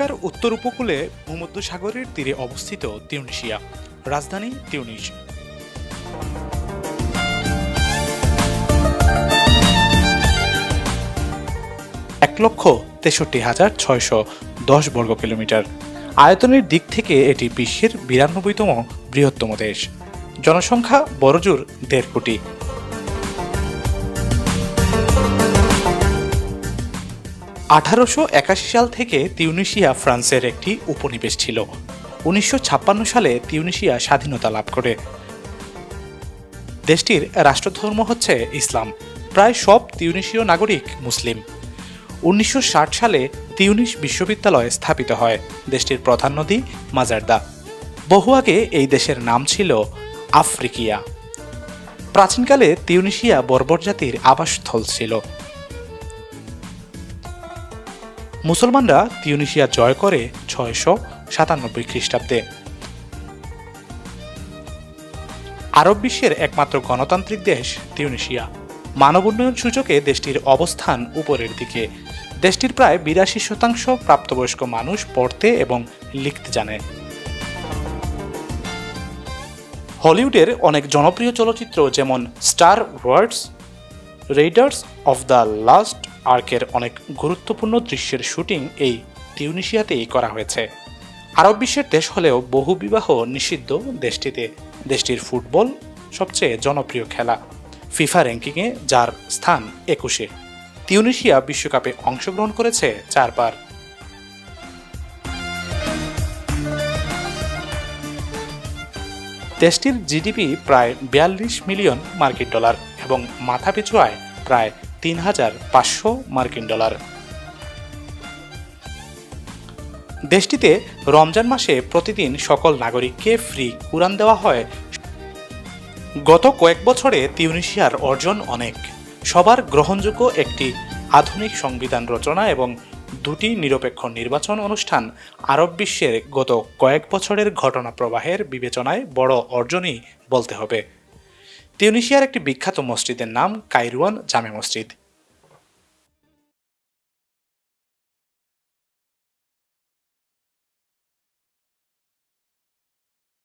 আফ্রিকার উত্তর উপকূলে ভূমধ্যসাগরের তীরে অবস্থিত তিউনিসিয়া, রাজধানী তিউনিস। ১,৬৩,৬১০ বর্গ কিলোমিটার। আয়তনের দিক থেকে এটি বিশ্বের ৯২তম বৃহত্তম দেশ। জনসংখ্যা বড়জোর ১.৫ কোটি। ১৮৮১ সাল থেকে তিউনিসিয়া ফ্রান্সের একটি উপনিবেশ ছিল। ১৯৫৬ সালে তিউনিসিয়া স্বাধীনতা লাভ করে। দেশটির রাষ্ট্রধর্ম হচ্ছে ইসলাম। প্রায় সব তিউনিসীয় নাগরিক মুসলিম। ১৯৬০ সালে তিউনিস বিশ্ববিদ্যালয় স্থাপিত হয়। দেশটির প্রধান নদী মাজারদা। বহু আগে এই দেশের নাম ছিল আফ্রিকিয়া। প্রাচীনকালে তিউনিসিয়া বর্বর জাতির আবাসস্থল ছিল। মুসলমানরা তিউনিসিয়া জয় করে ৬৯৭ খ্রিস্টাব্দে। আরব বিশ্বের একমাত্র গণতান্ত্রিক দেশ তিউনিসিয়া। মানব উন্নয়ন সূচকে দেশটির অবস্থান উপরের দিকে। দেশটির প্রায় ৮২% প্রাপ্তবয়স্ক মানুষ পড়তে এবং লিখতে জানে। হলিউডের অনেক জনপ্রিয় চলচ্চিত্র যেমন Star Wars, Raiders of the Lost আর্কের অনেক গুরুত্বপূর্ণ দৃশ্যের শুটিং এই তিউনিসিয়াতেই করা হয়েছে। আরব বিশ্বের দেশ হলেও বহুবিবাহ নিষিদ্ধ দেশটিতে। দেশটির ফুটবল সবচেয়ে জনপ্রিয় খেলা। ফিফা র্যাঙ্কিংয়ে যার স্থান ২১-এ। তিউনিসিয়া বিশ্বকাপে অংশগ্রহণ করেছে ৪ বার। দেশটির জিডিপি প্রায় ৪২ মিলিয়ন মার্কিন ডলার এবং মাথাপিছু আয় প্রায় ৩,৫০০ মার্কিন ডলার। দেশটিতে রমজান মাসে প্রতিদিন সকল নাগরিককে ফ্রি কুরআন দেওয়া হয়। গত কয়েক বছরে তিউনিসিয়ার অর্জন অনেক। সবার গ্রহণযোগ্য একটি আধুনিক সংবিধান রচনা এবং ২টি নিরপেক্ষ নির্বাচন অনুষ্ঠান আরব বিশ্বের গত কয়েক বছরের ঘটনা প্রবাহের বিবেচনায় বড় অর্জনই বলতে হবে। তিউনিসিয়ার একটি বিখ্যাত মসজিদের নাম কাইরুয়ান জামে মসজিদ।